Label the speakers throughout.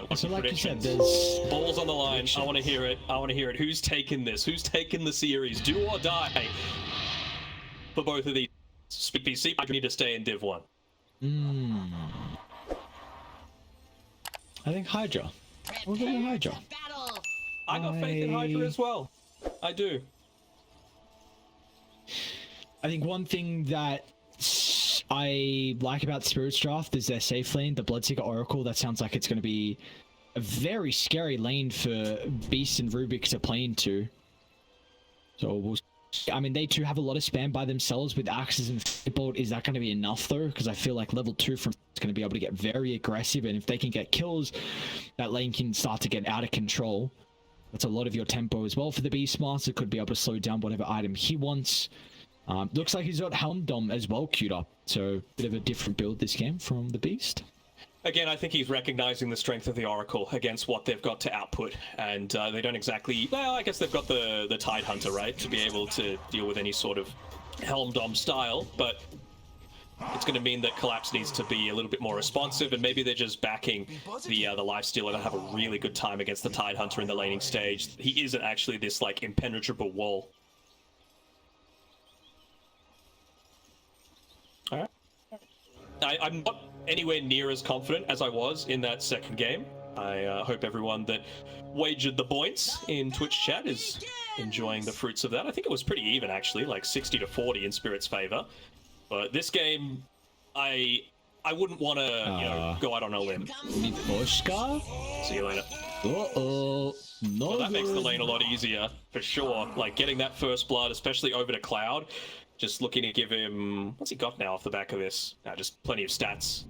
Speaker 1: Alright, what's
Speaker 2: So
Speaker 1: your
Speaker 2: like you said,
Speaker 1: predictions?
Speaker 2: there's
Speaker 1: Balls on the line. I want to hear it. I want to hear it. Who's taking this? Who's taking the series? Do or die for both of these. DPC, I need to stay in Div 1.
Speaker 2: I think HYDRA. We'll go with HYDRA.
Speaker 1: I got faith in HYDRA as well. I do.
Speaker 2: I think one thing that I like about Spirit's draft is their safe lane, the Bloodseeker Oracle. That sounds like it's going to be a very scary lane for Beast and Rubik to play into. So we'll. I mean, they too have a lot of spam by themselves with axes and bolt. Is that going to be enough though? Because I feel like level 2 from is going to be able to get very aggressive, and if they can get kills, that lane can start to get out of control. That's a lot of your tempo as well for the Beastmaster. Could be able to slow down whatever item he wants. Looks like he's got Helm Dom as well queued up, so bit of a different build this game from the Beast.
Speaker 1: Again, I think he's recognizing the strength of the Oracle against what they've got to output, and they don't exactly. Well, I guess they've got the Tidehunter, right, to be able to deal with any sort of Helm Dom style, but it's going to mean that Collapse needs to be a little bit more responsive, and maybe they're just backing the Lifestealer to have a really good time against the Tidehunter in the laning stage. He isn't actually this like impenetrable wall. All right. I'm not anywhere near as confident as I was in that second game. I hope everyone that wagered the points in Twitch chat is enjoying the fruits of that. I think it was pretty even actually, like 60-40 in Spirit's favor. But this game, I wouldn't want to go out on a limb.
Speaker 2: Miposhka?
Speaker 1: See you later.
Speaker 2: Uh-oh. No.
Speaker 1: Well, that makes the lane a lot easier for sure. Like getting that first blood, especially over to Cloud. Just looking to give him, what's he got now off the back of this? Just plenty of stats.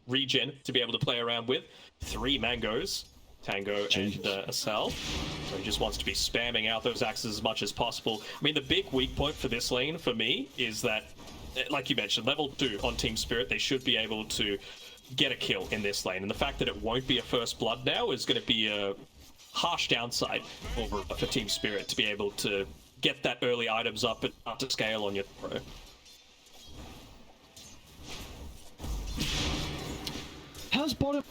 Speaker 1: Regen to be able to play around with. 3 mangoes, Tango and Asal. So he just wants to be spamming out those axes as much as possible. I mean, the big weak point for this lane, for me, is that, like you mentioned, level 2 on Team Spirit, they should be able to get a kill in this lane. And the fact that it won't be a first blood now is going to be a harsh downside for Team Spirit to be able to get that early items up and up to scale on your pro.
Speaker 2: How's bottom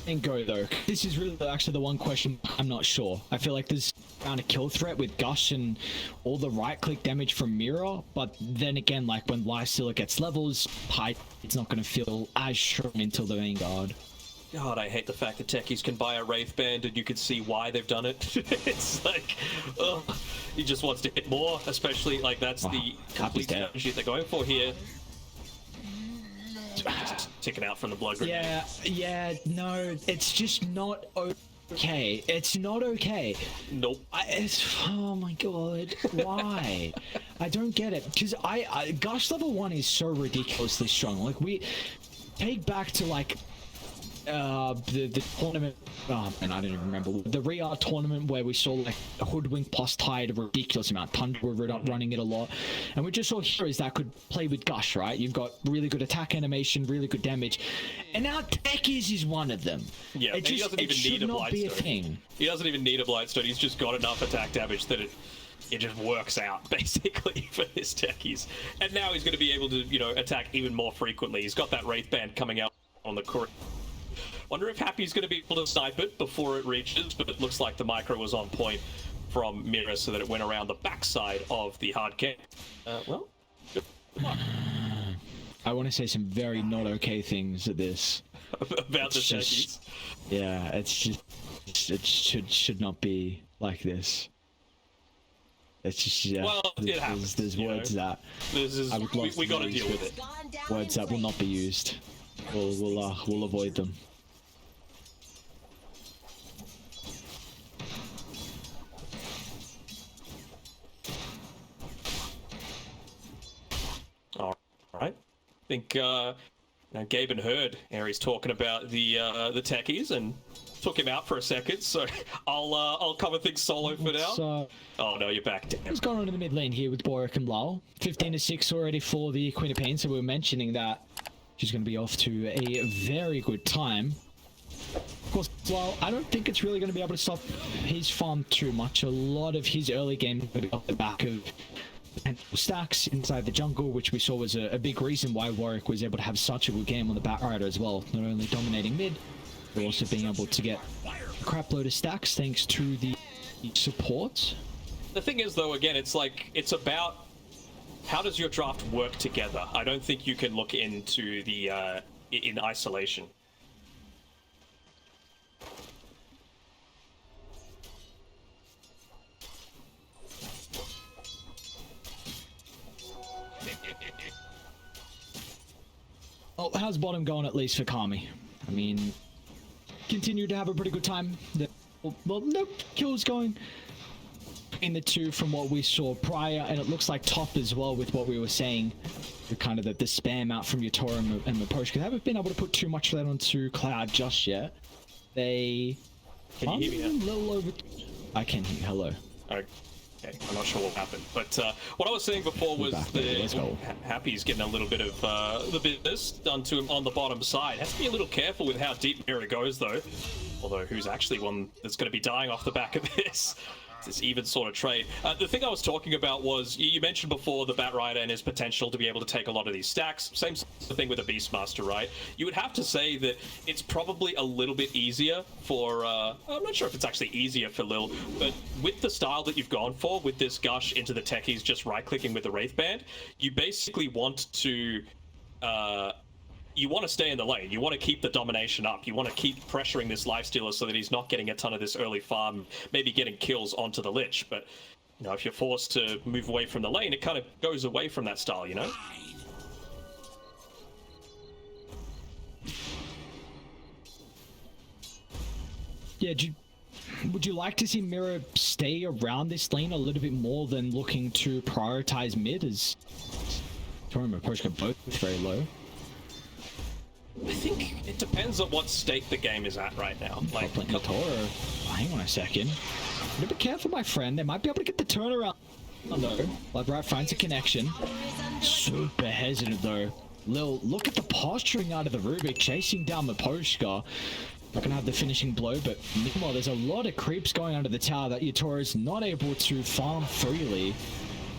Speaker 2: lane go though? This is really actually the one question I'm not sure. I feel like there's found a kill threat with Gush and all the right click damage from Mirror, but then again, like when Lifestealer gets levels, it's not going to feel as strong until the main guard.
Speaker 1: God, I hate the fact that techies can buy a Wraith Band and you can see why they've done it. It's like, ugh. He just wants to hit more, especially like that's the complete strategy they're going for here. Just ticking out from the blood grenade.
Speaker 2: Yeah, no, it's just not okay. It's not okay.
Speaker 1: Nope.
Speaker 2: Oh my god, why? I don't get it, because Gush level 1 is so ridiculously strong. Like, we take back to like the tournament, and I don't even remember, the Riyadh tournament where we saw like Hoodwink plus Tide a ridiculous amount. Thunder were running it a lot, and we just saw heroes that could play with Gush, right? You've got really good attack animation, really good damage, and now Techies is one of them.
Speaker 1: Yeah,
Speaker 2: it just,
Speaker 1: he doesn't even need a Blightstone. He doesn't even need a Blightstone. He's just got enough attack damage that it just works out basically for his techies. And now he's going to be able to, you know, attack even more frequently. He's got that Wraith Band coming out on the court. Wonder if Happy's going to be able to snipe it before it reaches, but it looks like the micro was on point from Mira so that it went around the backside of the hard camp. Well, good luck.
Speaker 2: I want to say some very not okay things at this.
Speaker 1: About the techies.
Speaker 2: Yeah, it's just, it should not be like this. It's just, yeah.
Speaker 1: Well, it happens.
Speaker 2: There's words that I would love
Speaker 1: we got to deal with it.
Speaker 2: Words that will not be used. We'll avoid them.
Speaker 1: All right. I think Gabe and Herd, Aries talking about the techies and took him out for a second, so I'll cover things solo for now. Oh no, you're back. Damn.
Speaker 2: What's going on in the mid lane here with Boric and Lal? 15-6 already for the Queen of Pain, so we were mentioning that she's going to be off to a very good time. Of course, Lal, I don't think it's really going to be able to stop his farm too much. A lot of his early game is going to be off the back of stacks inside the jungle, which we saw was a big reason why Warwick was able to have such a good game on the Batrider as well. Not only dominating mid, We're also being able to get a crap load of stacks thanks to the support.
Speaker 1: The thing is, though, again, it's like, it's about how does your draft work together? I don't think you can look into the, in isolation.
Speaker 2: Well, how's bottom going at least for Kami? I mean, continue to have a pretty good time. Well, no kills going in the two from what we saw prior, and it looks like top as well with what we were saying. Kind of the spam out from Yatoro and Maposhka. They haven't been able to put too much of that onto Cloud just yet. They...
Speaker 1: Can you hear me now?
Speaker 2: A little over... I can hear you. Hello.
Speaker 1: Okay, I'm not sure what happened, but what I was saying before was that Happy's getting a little bit of the business done to him on the bottom side. Has to be a little careful with how deep Mirror goes, though. Although, who's actually one that's going to be dying off the back of this? This even sort of trade. The thing I was talking about was, you mentioned before the Bat Rider and his potential to be able to take a lot of these stacks. Same sort of thing with the Beastmaster, right? You would have to say that it's probably a little bit easier for, I'm not sure if it's actually easier for Lil, but with the style that you've gone for, with this gush into the techies just right-clicking with the Wraith Band, you basically want to, you want to stay in the lane. You want to keep the domination up. You want to keep pressuring this lifestealer so that he's not getting a ton of this early farm, maybe getting kills onto the Lich. But, you know, if you're forced to move away from the lane, it kind of goes away from that style, you know?
Speaker 2: Yeah, would you like to see Mirror stay around this lane a little bit more than looking to prioritize mid, as Tori and Maposhka both very low?
Speaker 1: I think it depends on what state the game is at right now. Like,
Speaker 2: Toro, hang on a second. Be careful, my friend. They might be able to get the turnaround. Though, like right, finds a connection. Super hesitant though. Lil, look at the posturing out of the Rubik, chasing down Maposhka. Not gonna have the finishing blow, but meanwhile, there's a lot of creeps going under the tower that Yatoro is not able to farm freely.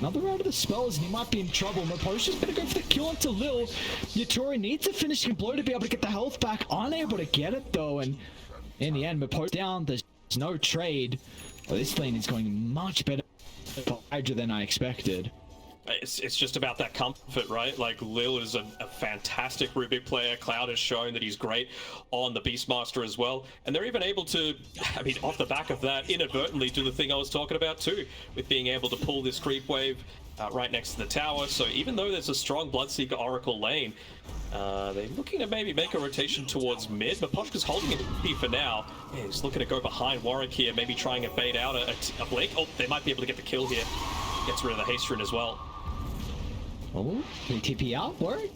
Speaker 2: Another round of the spells, and he might be in trouble. Maposhka's gonna go for the kill onto Lil. Yatori needs a finishing blow to be able to get the health back. Unable to get it though, and in the end, Maposhka down. There's no trade. Well, this lane is going much better for HYDRA than I expected.
Speaker 1: It's just about that comfort, right? Like, Lil is a fantastic Rubik player. Cloud has shown that he's great on the Beastmaster as well. And they're even able to, I mean, off the back of that, inadvertently do the thing I was talking about too, with being able to pull this creep wave right next to the tower. So even though there's a strong Bloodseeker Oracle lane, they're looking to maybe make a rotation towards mid. Maposhka's holding it for now. Yeah, he's looking to go behind Warwick here, maybe trying to bait out a Blink. Oh, they might be able to get the kill here. Gets rid of the haste rune as well.
Speaker 2: Oh, can he TP out? Warwick?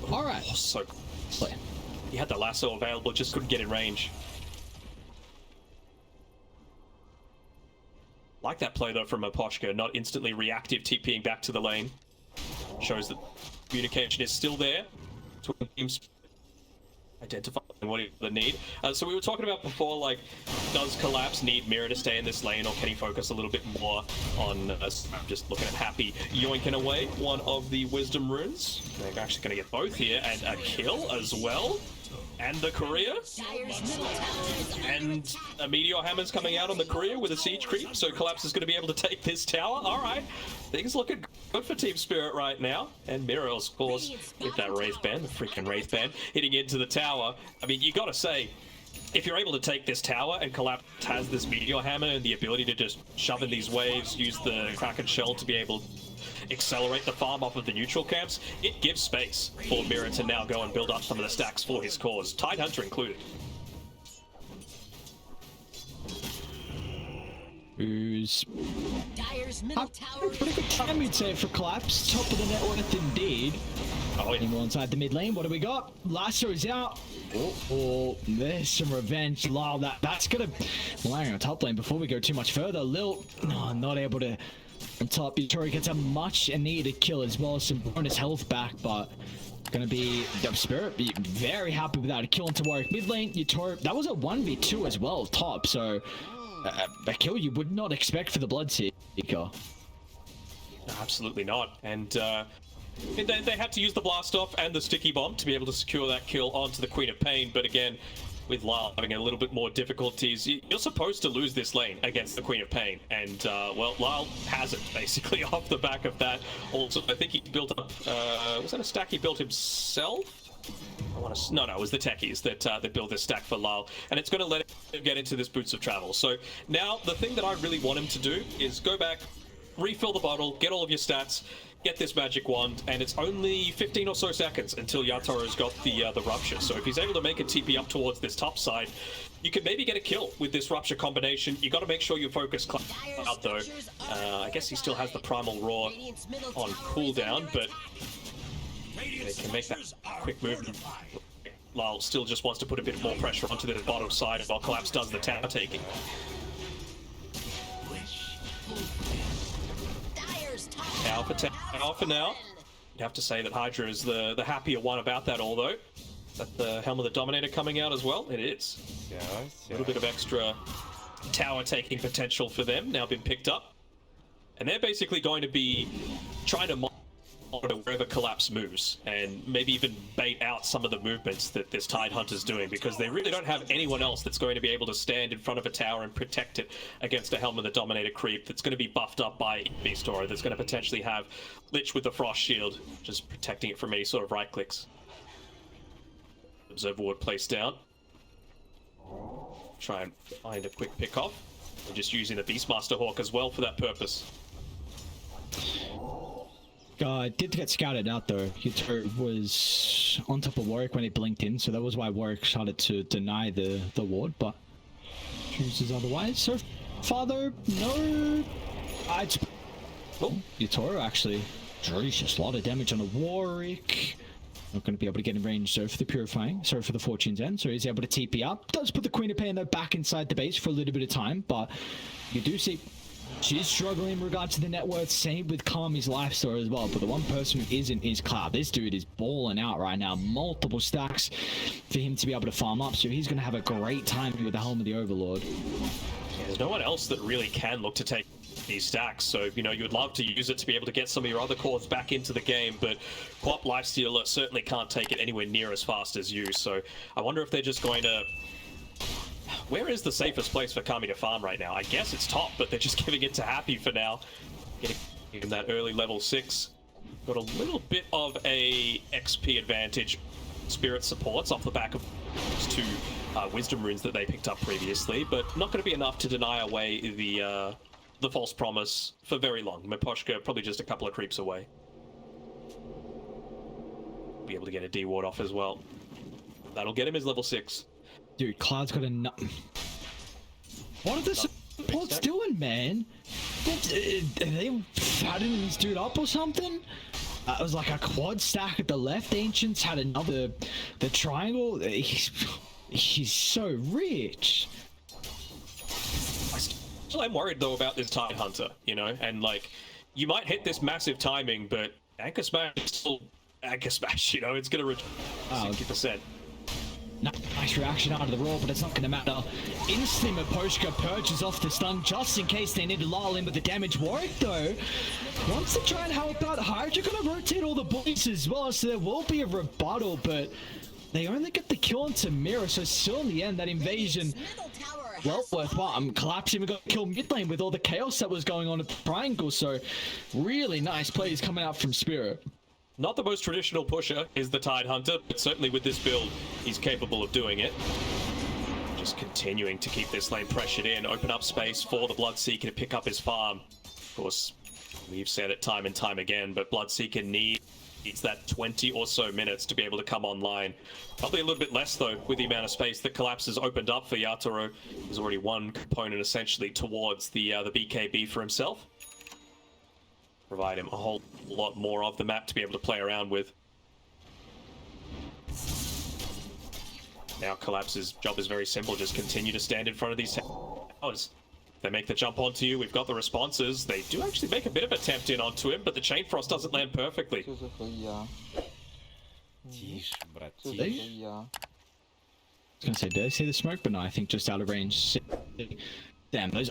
Speaker 2: Alright.
Speaker 1: Oh, so close. He had the lasso available, just couldn't get in range. Like that play though from Maposhka, not instantly reactive TPing back to the lane. Shows that communication is still there. Between teams identifying what they need. So we were talking about before, like, does Collapse need Mirror to stay in this lane, or can he focus a little bit more on just looking at Happy yoinking away one of the Wisdom runes? They're actually going to get both here, and a kill as well. And the courier, and a meteor hammer's coming out on the courier with a siege creep, so Collapse is going to be able to take this tower. All right, things looking good for Team Spirit right now. And Mirror, of course, with that Wraith Band, the freaking Wraith Band, hitting into the tower. I mean, you got to say, if you're able to take this tower and Collapse has this meteor hammer and the ability to just shove in these waves, use the Kraken Shell to be able to accelerate the farm off of the neutral camps, it gives space for Mirror to now go and build up some of the stacks for his cause, Tidehunter included.
Speaker 2: Who's pretty good time, you'd say, for Collapse. Top of the net worth indeed.
Speaker 1: Oh, yeah.
Speaker 2: Inside the mid lane, what do we got? Lasso's out. Oh, there's some revenge. Lol, that's gonna land on top lane before we go too much further. Lil, no, not able to. On top, Yatori gets a much needed kill as well as some bonus health back, but gonna be the Spirit be very happy with that. A kill into Warwick mid lane. Yatori, that was a 1v2 as well, top, so a kill you would not expect for the Bloodseeker.
Speaker 1: No, absolutely not. And they had to use the blast off and the sticky bomb to be able to secure that kill onto the Queen of Pain, but again, with Lyle having a little bit more difficulties. You're supposed to lose this lane against the Queen of Pain, and well, Lyle hasn't, basically, off the back of that. Also, I think he built up, was that a stack he built himself? No, it was the techies that built this stack for Lyle, and it's going to let him get into this Boots of Travel. So now the thing that I really want him to do is go back, refill the bottle, get all of your stats, get this magic wand, and it's only 15 or so seconds until Yataro's got the Rupture. So if he's able to make a TP up towards this top side, you can maybe get a kill with this Rupture combination. You got to make sure you focus Cloud though. I guess he still has the Primal Roar on cooldown, but they can make that quick movement. Lyle still just wants to put a bit more pressure onto the bottom side while Collapse does the tower taking. Tower for now. You'd have to say that HYDRA is the happier one about that, although. Is that the Helm of the Dominator coming out as well? It is.
Speaker 3: Yes,
Speaker 1: A little bit of extra tower taking potential for them now been picked up. And they're basically going to be trying to monitor wherever Collapse moves, and maybe even bait out some of the movements that this Tidehunter's doing, because they really don't have anyone else that's going to be able to stand in front of a tower and protect it against a Helm of the Dominator creep that's going to be buffed up by Beast Aura, that's going to potentially have Lich with the Frost Shield, just protecting it from any sort of right clicks. Observer Ward placed down. Try and find a quick pick off. We're just using the Beastmaster Hawk as well for that purpose.
Speaker 2: Did get scouted out though. HYDRA was on top of Warwick when he blinked in, so that was why Warwick started to deny the ward, but chooses otherwise. So far though, no. HYDRA actually. Just a lot of damage on a Warwick. Not going to be able to get in range so for the Purifying, sorry for the Fortune's End, so he's able to TP up. Does put the Queen of Pain though back inside the base for a little bit of time, but you do see she's struggling in regards to the net worth. Same with Kami's life story as well, but the one person who isn't is Cloud. This dude is balling out right now. Multiple stacks for him to be able to farm up, so he's going to have a great time with the Helm of the Overlord.
Speaker 1: Yeah, there's no one else that really can look to take these stacks, so you know, you would love to use it to be able to get some of your other cores back into the game, but Quap Lifestealer certainly can't take it anywhere near as fast as you. So I wonder if they're just going to... Where is the safest place for Kami to farm right now? I guess it's top, but they're just giving it to Happy for now. Getting him that early level 6. Got a little bit of a XP advantage. Spirit supports off the back of those two Wisdom runes that they picked up previously, but not going to be enough to deny away the false promise for very long. Miposhka probably just a couple of creeps away. Be able to get a D ward off as well. That'll get him his level 6.
Speaker 2: Dude, Cloud's got a nut. What are the supports doing, man? Are they fattening this dude up or something? It was like a quad stack at the left. Ancients had another. The triangle. He's so rich.
Speaker 1: I'm worried though about this Tidehunter, you know, and like, you might hit this massive timing, but Anchor Smash is still Anchor Smash, you know, it's gonna reach 60%.
Speaker 2: Nice reaction out of the Roar, but it's not going to matter. Instantly, Miposhka purges off the stun just in case they need to lull in with the damage. Warwick, though, wants to try and help out. HYDRA going to rotate all the boys as well, so there will be a rebuttal, but they only get the kill on Tamira, so still in the end, that invasion, well worthwhile. Collapse even got killed mid lane with all the chaos that was going on at the triangle, so really nice plays coming out from Spirit.
Speaker 1: Not the most traditional pusher is the Tidehunter, but certainly with this build, he's capable of doing it. Just continuing to keep this lane pressured in, open up space for the Bloodseeker to pick up his farm. Of course, we've said it time and time again, but Bloodseeker needs that 20 or so minutes to be able to come online. Probably a little bit less, though, with the amount of space that Collapse has opened up for Yatoro. There's already one component, essentially, towards the BKB for himself. Provide him a whole lot more of the map to be able to play around with. Now Collapse's job is very simple, just continue to stand in front of these towers. They make the jump onto you, we've got the responses. They do actually make a bit of attempt in onto him, but the Chain Frost doesn't land perfectly.
Speaker 2: I was gonna say, did I see the smoke? But no, I think just out of range. Damn, those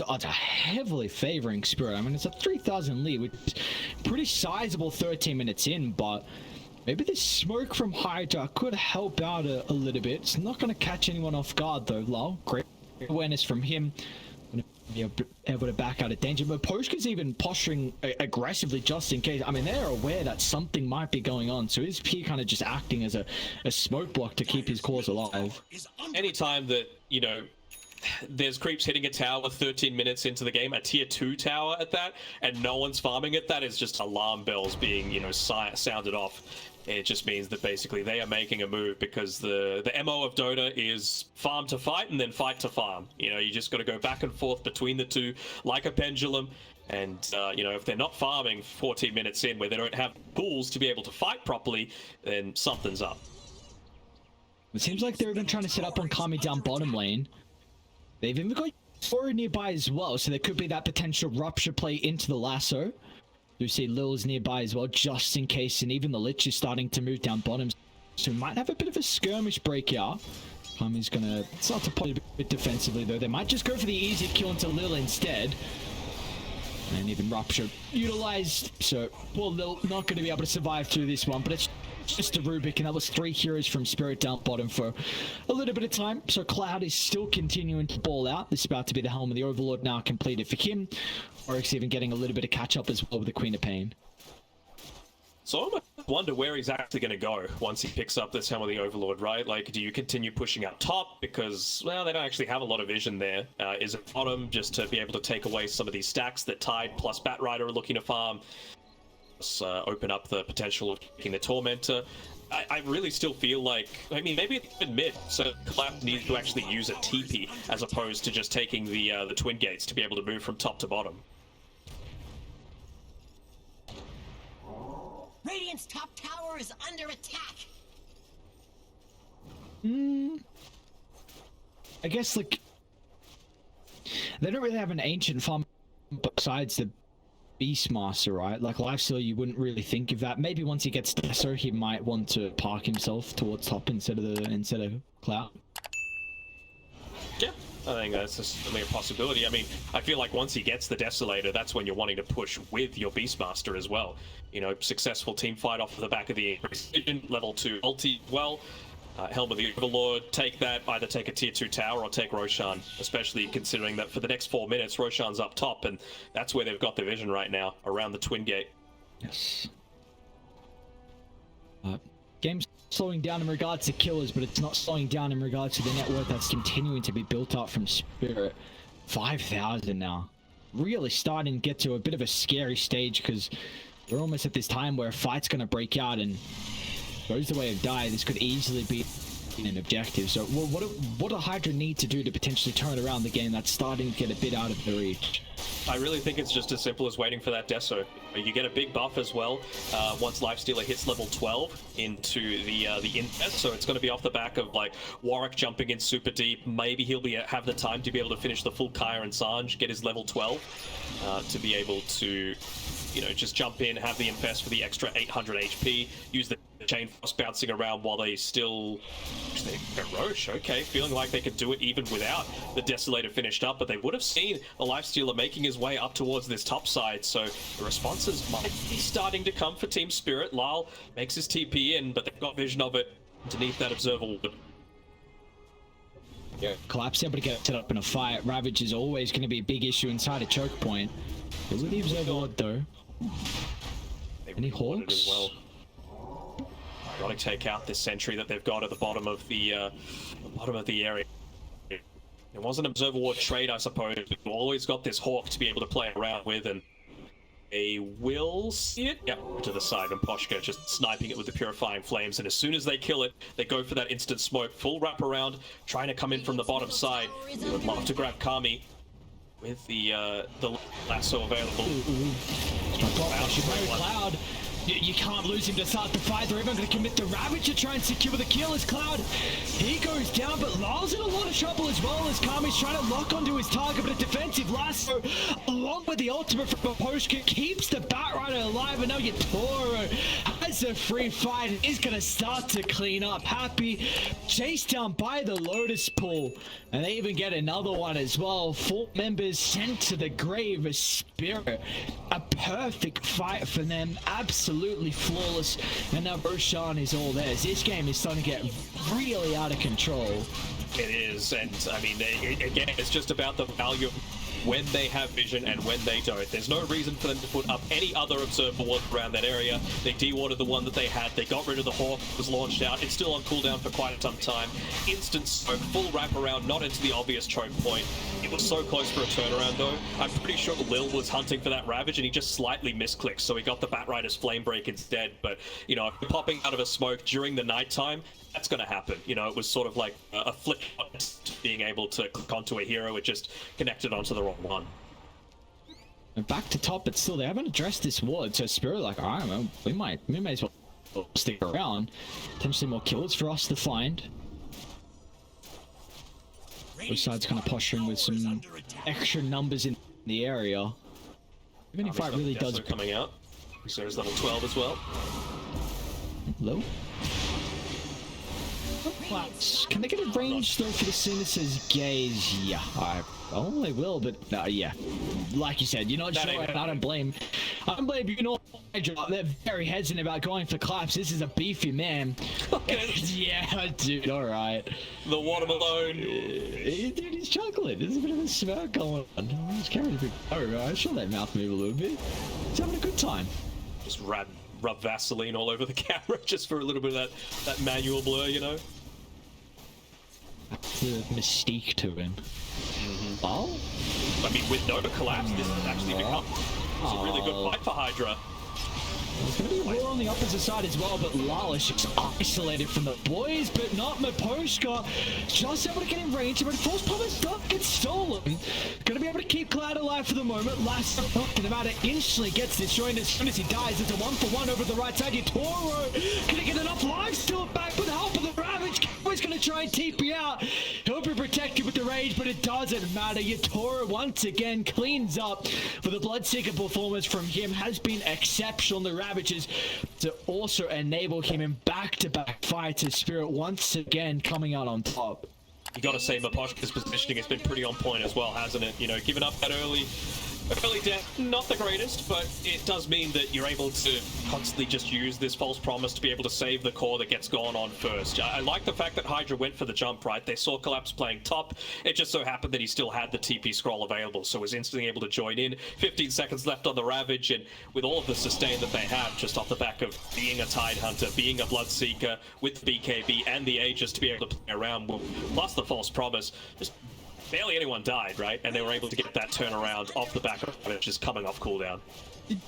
Speaker 2: odds are heavily favoring Spirit. I mean, it's a 3,000 lead, which is pretty sizable 13 minutes in, but Maybe this smoke from HYDRA could help out a little bit. It's not going to catch anyone off guard though. Lol, great awareness from him. Gonna be able to back out of danger. But Poshka's even posturing aggressively just in case. I mean, they're aware that something might be going on. So is P kind of just acting as a smoke block to keep his cause alive?
Speaker 1: Anytime that, you know, there's creeps hitting a tower 13 minutes into the game, a tier 2 tower at that, and no one's farming it, that is just alarm bells being, you know, sounded off. It just means that basically they are making a move, because the MO of Dota is farm to fight and then fight to farm. You know, you just got to go back and forth between the two like a pendulum. And, you know, if they're not farming 14 minutes in where they don't have tools to be able to fight properly, then something's up.
Speaker 2: It seems like they're even trying to set up on Kami down bottom lane. They've even got Sora nearby as well, so there could be that potential rupture play into the lasso. You see Lil's nearby as well, just in case, and even the Lich is starting to move down bottom. So we might have a bit of a skirmish breakout. Kami's gonna start to play a bit defensively though. They might just go for the easy kill into Lil instead. And even rupture utilized, so poor Lil not going to be able to survive through this one, but it's just a Rubik, and that was 3 heroes from Spirit down bottom for a little bit of time. So Cloud is still continuing to ball out. This is about to be the Helm of the Overlord now completed for him. Oryx even getting a little bit of catch up as well with the Queen of Pain.
Speaker 1: So I wonder where he's actually going to go once he picks up this Helm of the Overlord, right? Like, do you continue pushing up top? Because, well, they don't actually have a lot of vision there. Is it bottom just to be able to take away some of these stacks that Tide plus Batrider are looking to farm? Open up the potential of taking the Tormentor. I really still feel like, I mean, maybe it's been mid, so Clap needs to actually use a TP as opposed to just taking the Twin Gates to be able to move from top to bottom.
Speaker 3: Radiant's top tower is under attack.
Speaker 2: I guess, like, they don't really have an ancient farm besides the Beastmaster, right? Like, Lifesteal, you wouldn't really think of that. Maybe once he gets Deso, he might want to park himself towards top instead of Cloud.
Speaker 1: Yeah, I think that's certainly a possibility. I mean, I feel like once he gets the Desolator, that's when you're wanting to push with your Beastmaster as well. You know, successful team fight off the back of the Precision, level 2 ulti well. Helm of the Overlord, take that, either take a tier 2 tower or take Roshan, especially considering that for the next 4 minutes, Roshan's up top, and that's where they've got their vision right now, around the Twin Gate.
Speaker 2: Yes. Game's slowing down in regards to killers, but it's not slowing down in regards to the network that's continuing to be built up from Spirit. 5,000 now. Really starting to get to a bit of a scary stage, because we're almost at this time where a fight's going to break out, and goes the way of Die, this could easily be an objective. So what do HYDRA need to do to potentially turn around the game that's starting to get a bit out of their reach?
Speaker 1: I really think it's just as simple as waiting for that Deso. You get a big buff as well once Lifestealer hits level 12 into the Infest, so it's going to be off the back of like Warwick jumping in super deep. Maybe he'll have the time to be able to finish the full Kaya and Sanj, get his level 12 to be able to, you know, just jump in, have the Infest for the extra 800 HP, use the Chain Frost bouncing around while they still... Roche, okay, feeling like they could do it even without the Desolator finished up, but they would have seen the Lifestealer making his way up towards this top side, so the responses might be starting to come for Team Spirit. Lyle makes his TP in, but they've got vision of it underneath that Observer Wood.
Speaker 2: Yeah, Collapse able to get set up in a fight. Ravage is always going to be a big issue inside a choke point. With the Observer Wood though. Any Hawks?
Speaker 1: As well. Got to take out this sentry that they've got at the bottom of the area. It was an Observer Ward trade, I suppose. We've always got this Hawk to be able to play around with, and they will see it. Yep, to the side, and Poshka just sniping it with the Purifying Flames, and as soon as they kill it, they go for that instant smoke, full wrap around, trying to come in from the bottom side. They would love to grab Kami with the lasso available.
Speaker 2: Cloud. You can't lose him to start the fight. They're even going to commit the Ravage to try and secure the kill as Cloud. He goes down, but Lyle's in a lot of trouble as well as Kami's trying to lock onto his target, but a defensive lasso, along with the ultimate from Poshka, keeps the Batrider alive, and now Yatoro has a free fight and is gonna start to clean up. Happy chased down by the Lotus Pool, and they even get another one as well. 4 members sent to the grave as Spirit. A perfect fight for them, absolutely flawless, and now Roshan is all theirs. This game is starting to get really out of control.
Speaker 1: It is, and I mean, again, it's just about the value of when they have vision and when they don't. There's no reason for them to put up any other observer ward around that area. They dewatered the one that they had. They got rid of the Hawk, was launched out. It's still on cooldown for quite some time. Instant smoke, full wraparound, not into the obvious choke point. It was so close for a turnaround though. I'm pretty sure Lil was hunting for that Ravage and he just slightly misclicked, so he got the Batrider's Flame Break instead. But, you know, popping out of a smoke during the nighttime, that's going to happen. You know, it was sort of like a flick being able to click onto a hero. It just connected onto the wrong one.
Speaker 2: And back to top, but still, they haven't addressed this ward. So Spirit, like, all right, well, we may as well stick around. Potentially more kills for us to find. Both sides kind of posturing with some extra numbers in the area. Even if fight really does
Speaker 1: coming out. So there's level 12 as well.
Speaker 2: Low. Can they get a range though for the Sinus' gaze? Yeah, they will, but yeah. Like you said, you're not sure. I don't blame you. You know, they're very hesitant about going for claps. This is a beefy man. Yeah, dude. All right.
Speaker 1: The watermelon.
Speaker 2: Dude, he's chuckling. There's a bit of a smirk going on. He's carrying a big. I saw that mouth move a little bit. He's having a good time.
Speaker 1: Just rub Vaseline all over the camera just for a little bit of that manual blur, you know?
Speaker 2: The mystique to him. Oh?
Speaker 1: I mean, with no collapse, this has actually become a really good fight for HYDRA.
Speaker 2: There's going to be war on the opposite side as well, but Lalish is isolated from the boys, but not Maposhka. Just able to get in range, but False Promise does get stolen. Going to be able to keep Cloud alive for the moment. Last talking about it, instantly gets destroyed as soon as he dies. It's a 1-for-1 over the right side. Yatoro going to get enough life still back with the help of the Ravage. He's going to try and TP out. He'll be protected with the rage, but it doesn't matter. Yatoro once again cleans up. For the Bloodseeker performance from him has been exceptional. The Ravages to also enable him in back-to-back fights. His Spirit once again coming out on top.
Speaker 1: You got to say, Maposhka's positioning has been pretty on point as well, hasn't it? You know, giving up that early death, not the greatest, but it does mean that you're able to constantly just use this false promise to be able to save the core that gets gone on first. I like the fact that HYDRA went for the jump, right? They saw Collapse playing top. It just so happened that he still had the TP scroll available, so was instantly able to join in. 15 seconds left on the Ravage, and with all of the sustain that they have, just off the back of being a Tidehunter, being a Bloodseeker, with the BKB and the Aegis to be able to play around, plus the false promise, just barely anyone died, right? And they were able to get that turnaround off the back of it, just coming off cooldown.
Speaker 2: Did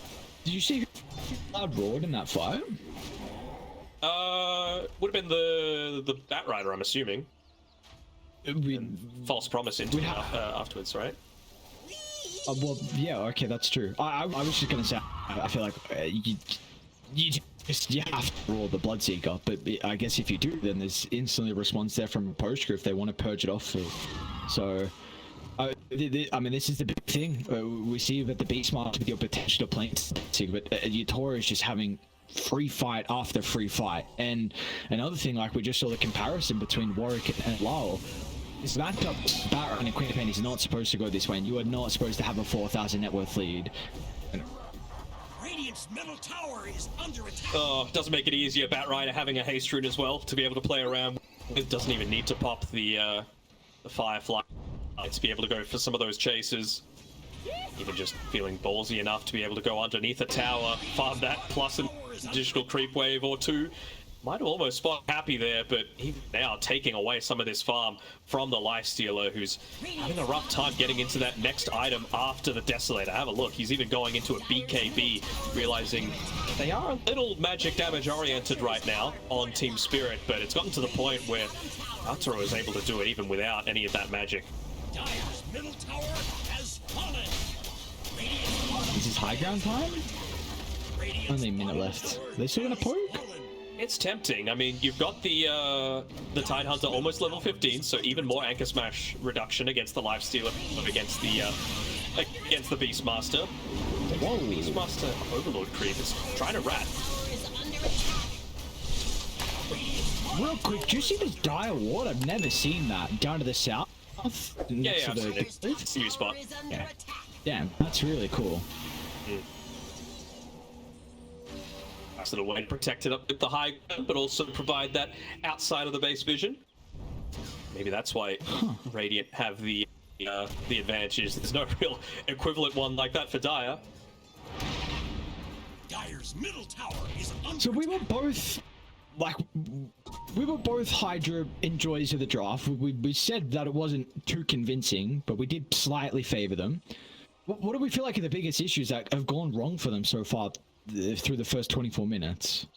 Speaker 2: you see Cloud roared in that fight?
Speaker 1: Would have been the Batrider, I'm assuming. False promise into afterwards, right?
Speaker 2: Well, yeah, okay, that's true. I was just gonna say, I feel like you have to roar the Bloodseeker, but I guess if you do, then there's instantly a response there from Poshka if they want to purge it off. So, I mean, this is the big thing. We see that the Beastmaster with your potential to play, but Yatoro is just having free fight after free fight. And another thing, like we just saw the comparison between Warwick and Lyle. This matchup, Baron and Queen of Pain is not supposed to go this way, and you are not supposed to have a 4,000 net worth lead.
Speaker 3: Radiant's middle tower is under attack.
Speaker 1: Oh, doesn't make it easier. Batrider having a haste rune as well to be able to play around. It doesn't even need to pop the Firefly to be able to go for some of those chases. Even just feeling ballsy enough to be able to go underneath a tower, farm that, plus an additional creep wave or two. Might have almost spot Happy there, but even now taking away some of this farm from the Lifestealer, who's having a rough time getting into that next item after the Desolator. Have a look, he's even going into a BKB, realizing they are a little magic damage oriented right now on Team Spirit, but it's gotten to the point where Yatoro is able to do it even without any of that magic.
Speaker 3: Dire's middle tower has fallen.
Speaker 2: Is this high ground time? Only a minute left. Are they still gonna poke?
Speaker 1: It's tempting. I mean, you've got the Tidehunter almost level 15, so even more Anchor Smash reduction against the Lifestealer, against the Beastmaster.
Speaker 2: Whoa.
Speaker 1: Beastmaster Overlord creep is trying to rat.
Speaker 2: Real quick, do you see this dire ward? I've never seen that. Down to the south? Next to
Speaker 1: I've seen it. It's a new spot.
Speaker 2: Yeah. Damn, that's really cool.
Speaker 1: Nice little way to protect it up with the high ground, but also provide that outside of the base vision. Maybe that's why Radiant have the advantages. There's no real equivalent one like that for Dire.
Speaker 3: Dire's middle tower is under
Speaker 2: So we were both, like, we were both HYDRA enjoys of the draft. We said that it wasn't too convincing, but we did slightly favor them. What do we feel like are the biggest issues that have gone wrong for them so far through the first 24 minutes?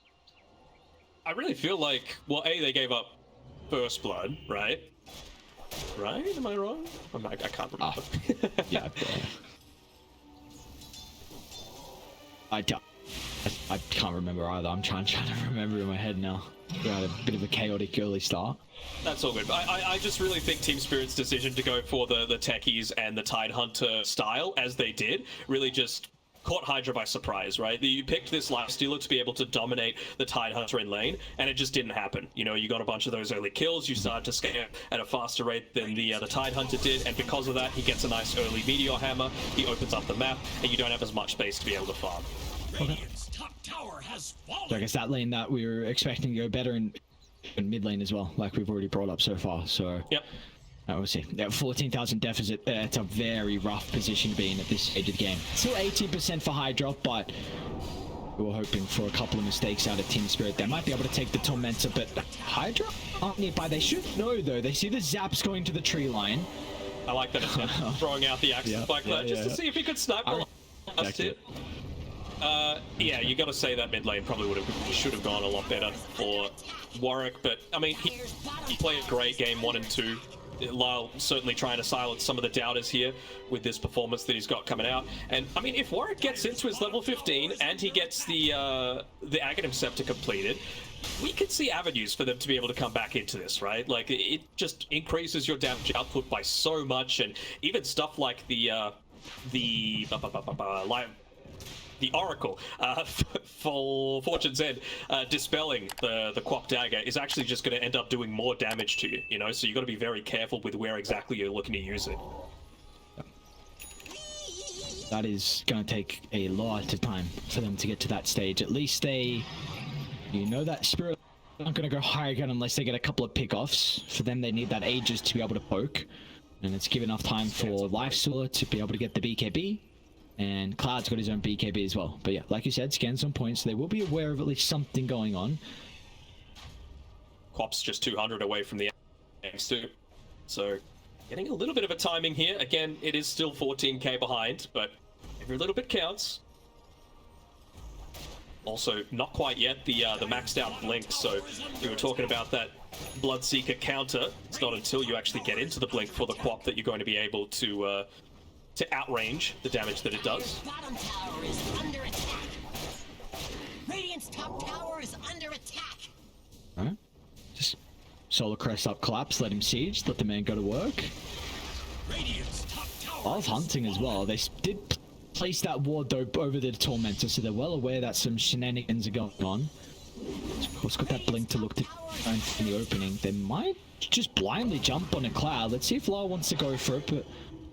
Speaker 1: I really feel like, well, they gave up First Blood, right? Right? Am I wrong? I can't remember.
Speaker 2: Yeah. I can't remember either. I'm trying to remember in my head now. We had a bit of a chaotic early start.
Speaker 1: That's all good. I just really think Team Spirit's decision to go for the techies and the Tidehunter style, as they did, really just caught HYDRA by surprise, right? You picked this lifestealer to be able to dominate the Tidehunter in lane, and it just didn't happen. You know, you got a bunch of those early kills, you started to scale at a faster rate than the Tidehunter did, and because of that, he gets a nice early Meteor Hammer, he opens up the map, and you don't have as much space to be able to farm.
Speaker 3: Radiant's top tower has fallen.
Speaker 2: So I guess that lane that we were expecting to go better in mid lane as well, like we've already brought up so far. So
Speaker 1: Yep.
Speaker 2: We'll see. That 14,000 deficit, it's a very rough position to be in at this stage of the game. Still 18% for HYDRA, but we were hoping for a couple of mistakes out of Team Spirit. They might be able to take the Tormentor, but HYDRA aren't nearby. They should know, though. They see the zaps going to the tree line.
Speaker 1: I like that attempt, throwing out the axes like that, just to see if he could snipe the last hit. Yeah, you got to say that mid lane probably should have gone a lot better for Warwick, but I mean, he played a great game 1 and 2. Lyle certainly trying to silence some of the doubters here with this performance that he's got coming out. And I mean, if Warwick gets into his level 15 and he gets the Aghanim Scepter completed, we could see avenues for them to be able to come back into this, right? Like, it just increases your damage output by so much, and even stuff like the Oracle for Fortune's End, dispelling the Quap Dagger is actually just going to end up doing more damage to you, you know? So you got to be very careful with where exactly you're looking to use it.
Speaker 2: That is going to take a lot of time for them to get to that stage. At least that Spirit aren't going to go high again unless they get a couple of pickoffs. For them, they need that Aegis to be able to poke. And it's give enough time for Lifestealer to be able to get the BKB. And Cloud's got his own BKB as well. But yeah, like you said, scans on points. So they will be aware of at least something going on.
Speaker 1: Quap's just 200 away from the games too. So getting a little bit of a timing here. Again, it is still 14k behind, but every little bit counts. Also, not quite yet the maxed out blink. So we were talking about that Bloodseeker counter. It's not until you actually get into the blink for the Quap that you're going to be able to outrange the damage that it does.
Speaker 4: Bottom tower is under attack. Radiant's top tower is under attack.
Speaker 2: Alright. Just Solar Crest up, collapse, let him siege, let the man go to work.
Speaker 3: Radiant's top tower
Speaker 2: While hunting as well, they did place that ward though over the Tormentor, so they're well aware that some shenanigans are going on. Of course, got that blink to look to find in the opening. They might just blindly jump on a Cloud. Let's see if Lyle wants to go for it, but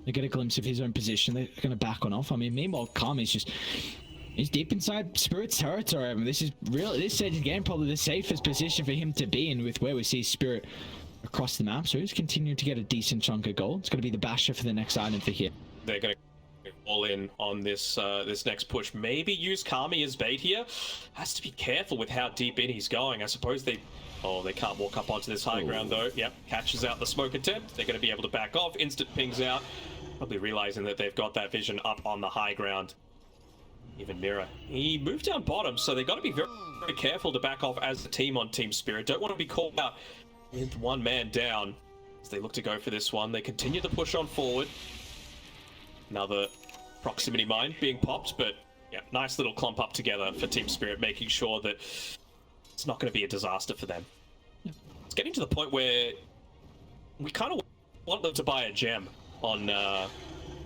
Speaker 2: they get a glimpse of his own position. They're going to back on off. I mean, meanwhile, Kami's he's deep inside Spirit's territory. I mean, this is really, this stage of the game, probably the safest position for him to be in with where we see Spirit across the map. So he's continuing to get a decent chunk of gold. It's going to be the basher for the next item for here.
Speaker 1: They're going to all in on this this next push. Maybe use Kami as bait here. Has to be careful with how deep in he's going. I suppose they can't walk up onto this high ground though. Yep, catches out the smoke attempt. They're going to be able to back off. Instant pings out. Probably realizing that they've got that vision up on the high ground. Even Mirror. He moved down bottom, so they've got to be very, very careful to back off as a team on Team Spirit. Don't want to be caught out with one man down as they look to go for this one. They continue to push on forward. Another proximity mine being popped, but yeah, nice little clump up together for Team Spirit, making sure that it's not going to be a disaster for them. Yeah. It's getting to the point where we kind of want them to buy a gem on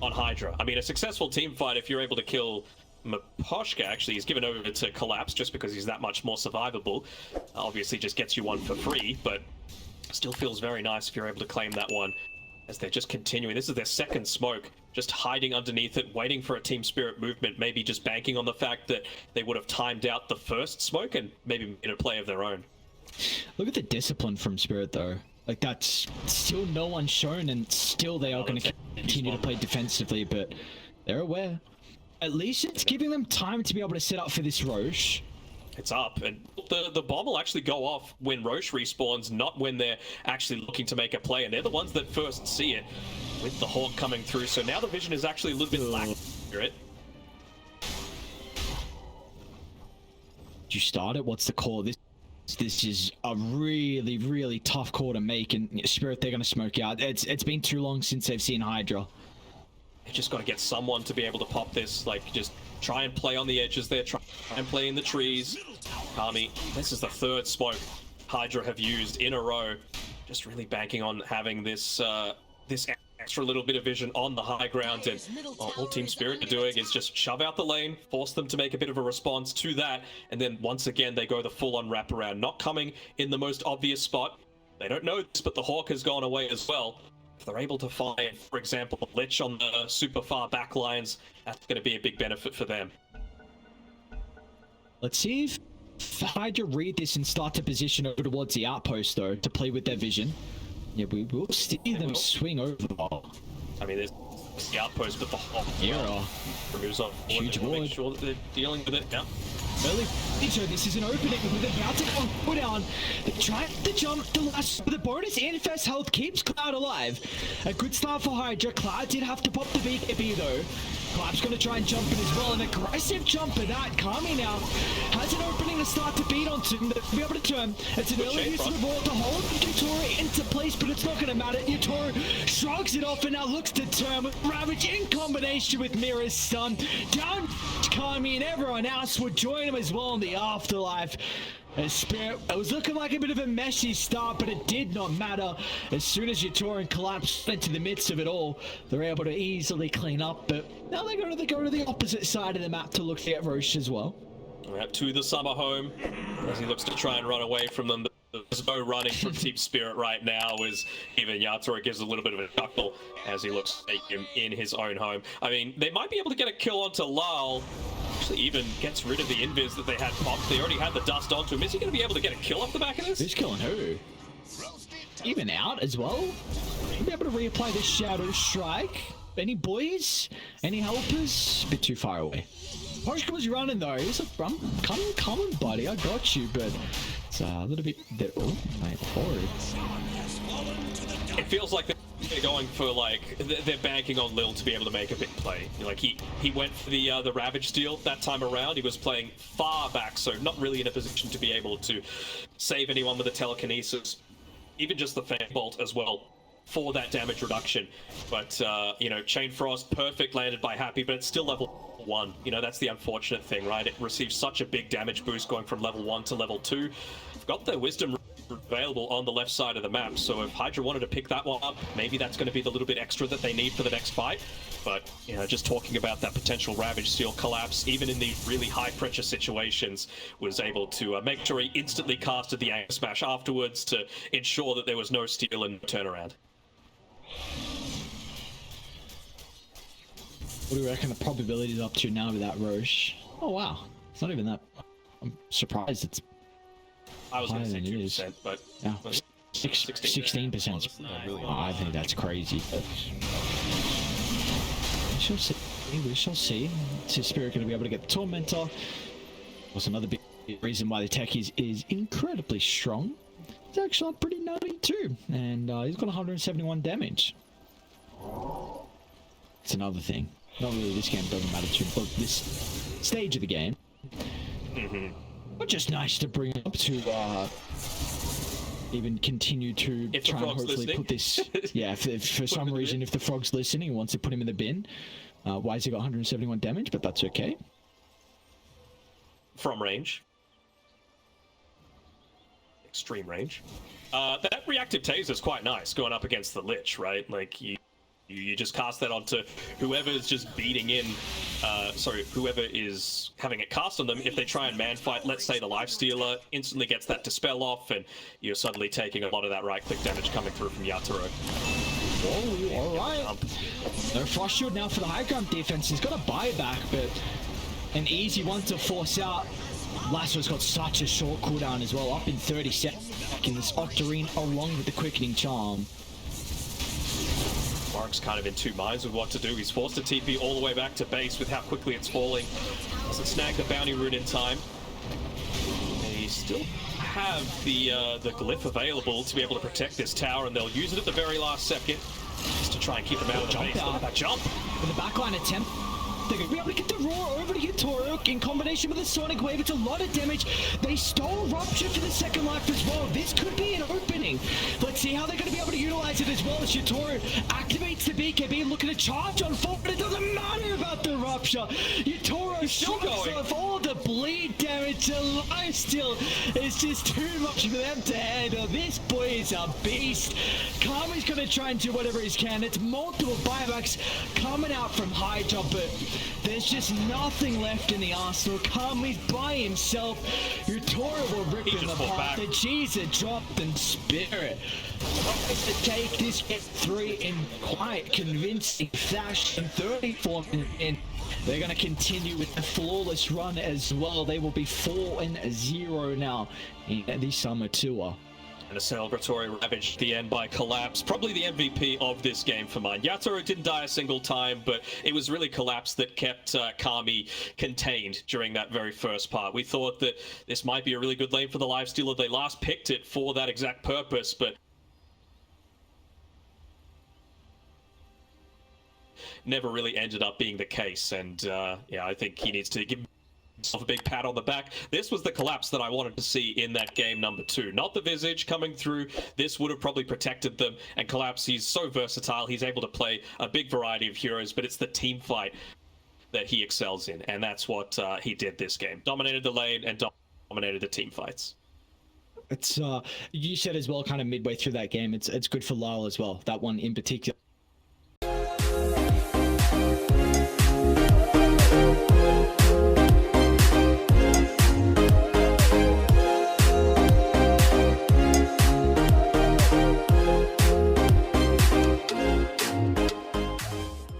Speaker 1: HYDRA. I mean, a successful team fight, if you're able to kill Maposhka actually is given over to Collapse just because he's that much more survivable. Obviously just gets you one for free, but still feels very nice if you're able to claim that one as they're just continuing. This is their second smoke, just hiding underneath it, waiting for a Team Spirit movement, maybe just banking on the fact that they would have timed out the first smoke and maybe made a play of their own.
Speaker 2: Look at the discipline from Spirit, though. Like, that's still no one shown, and still they are going to continue to play defensively, but they're aware. At least it's giving them time to be able to set up for this Roche.
Speaker 1: It's up, and the bomb will actually go off when Roche respawns, not when they're actually looking to make a play, and they're the ones that first see it, with the Hawk coming through, so now the vision is actually a little bit lacking. Did
Speaker 2: you start it? What's the call? This is a really, really tough call to make, and Spirit, they're going to smoke out. It's been too long since they've seen HYDRA.
Speaker 1: You just got to get someone to be able to pop this, like, just try and play on the edges there, try and play in the trees. Kami, this is the third smoke HYDRA have used in a row, just really banking on having this this extra little bit of vision on the high ground, and all Team Spirit are doing is just shove out the lane, force them to make a bit of a response to that, and then once again they go the full-on wraparound, not coming in the most obvious spot. They don't know this, but the Hawk has gone away as well. If they're able to find, for example, a Lich on the super far back lines, that's going to be a big benefit for them.
Speaker 2: Let's see if HYDRA read this and start to position over towards the outpost, though, to play with their vision. Yeah, we will see them swing over.
Speaker 1: I mean, there's the outpost, but the Hawk moves on.
Speaker 2: Huge ward.
Speaker 1: Make sure that they're dealing with it now.
Speaker 2: Early feature, this is an opening with about to go down. They try to jump the last, the bonus and first health keeps Cloud alive. A good start for HYDRA. Cloud did have to pop the BKB though. Cloud's gonna try and jump in as well. An aggressive jump at that. Kami now has an opening to start to beat onto him. They'll be able to turn. It's an early use of the ball to hold Yatori into place, but it's not gonna matter. Yatori shrugs it off and now looks to turn with Ravage in combination with Mira's stun. Down Kami, and everyone else would join him as well in the afterlife. Spirit, it was looking like a bit of a messy start, but it did not matter. As soon as Yatori collapsed into the midst of it all, they're able to easily clean up, but now they go to the opposite side of the map to look at Roche as well.
Speaker 1: Right, to the summer home, as he looks to try and run away from them. There's no running from Team Spirit right now, as even Yatora gives a little bit of a chuckle as he looks to take him in his own home. I mean, they might be able to get a kill onto Lal. Actually even gets rid of the invis that they had popped. They already had the dust onto him. Is he going to be able to get a kill off the back of this?
Speaker 2: Who's killing who? Even out as well? Be able to reapply this Shadow Strike. Any boys? Any helpers? Bit too far away. Poshka was running though. He's like, come on, buddy. I got you, but it's a little bit. Oh, mate, forward.
Speaker 1: It feels like they're going for, like, they're banking on Lil to be able to make a big play. Like, he went for the Ravage steal that time around. He was playing far back, so not really in a position to be able to save anyone with a telekinesis. Even just the Fan Bolt as well for that damage reduction. But, you know, Chain Frost, perfect landed by Happy, but it's still level 1. You know, that's the unfortunate thing, right? It receives such a big damage boost going from level 1 to level 2. They've got their Wisdom available on the left side of the map, so if HYDRA wanted to pick that one up, maybe that's going to be the little bit extra that they need for the next fight. But, you know, just talking about that potential Ravage Steel collapse, even in these really high pressure situations, was able to make sure he instantly casted the Anger Smash afterwards to ensure that there was no steal and turnaround.
Speaker 2: What do you reckon the probability is up to now with that Roche? Oh wow, it's not even that. I'm surprised it's
Speaker 1: I was going to say 2%, but
Speaker 2: yeah, 16%. I think that's crazy. We shall see. We shall see. Is Spirit going to be able to get the Tormentor? What's another big reason why the tech is incredibly strong? It's actually pretty nutty too, and he's got 171 damage. It's another thing. Not really, this game doesn't matter too much. This stage of the game. But just nice to bring up to even continue to try and hopefully put this. Yeah, if for some reason, if the frog's listening and wants to put him in the bin, why has he got 171 damage? But that's okay.
Speaker 1: From range. Extreme range. That reactive taser is quite nice going up against the Lich, right? Like, You just cast that onto whoever's just beating in, whoever is having it cast on them. If they try and man fight, let's say the Lifestealer instantly gets that dispel off, and you're suddenly taking a lot of that right-click damage coming through from Yatoro.
Speaker 2: Oh, alright. No flush shield now for the high ground defense. He's got a buyback, but an easy one to force out. Lasso's got such a short cooldown as well, up in 30 seconds. Octarine along with the quickening charm.
Speaker 1: Mark's kind of in two minds with what to do. He's forced to TP all the way back to base with how quickly it's falling. Doesn't snag the bounty rune in time. They still have the glyph available to be able to protect this tower, and they'll use it at the very last second just to try and keep them out of the base. Look at that jump!
Speaker 2: With the backline attempt, they're going to be able to get the roar over to Yatoro in combination with the Sonic Wave. It's a lot of damage. They stole Rupture for the second life as well. This could be an opening. Let's see how they're going to be able to utilize it as well as Yatoro activates the BKB, looking to charge on full, but it doesn't matter about the Rupture. Yatoro still going off all the bleed damage. The lifesteal is just too much for them to handle. This boy is a beast. Kami's going to try and do whatever he can. It's multiple buybacks coming out from HYDRA, but there's just nothing left in the arsenal. Kami's by himself. Yatoro will rip him apart. The G's are dropped in spirit. Tries to take this get 3 in quite convincing fashion. 34 minutes in. They're going to continue with the flawless run as well. They will be 4-0 now in the summer tour.
Speaker 1: And a celebratory ravage at the end by Collapse. Probably the MVP of this game for mine. Yatoro didn't die a single time, but it was really Collapse that kept Kami contained during that very first part. We thought that this might be a really good lane for the Lifestealer. They last picked it for that exact purpose, but never really ended up being the case. And yeah, I think he needs to give himself a big pat on the back. This was the Collapse that I wanted to see in that game number 2. Not the Visage coming through. This would have probably protected them. And Collapse, he's so versatile. He's able to play a big variety of heroes, but it's the team fight that he excels in. And that's what he did this game. Dominated the lane and dominated the team fights.
Speaker 2: It's you said as well, kind of midway through that game, it's good for Lyle as well. That one in particular.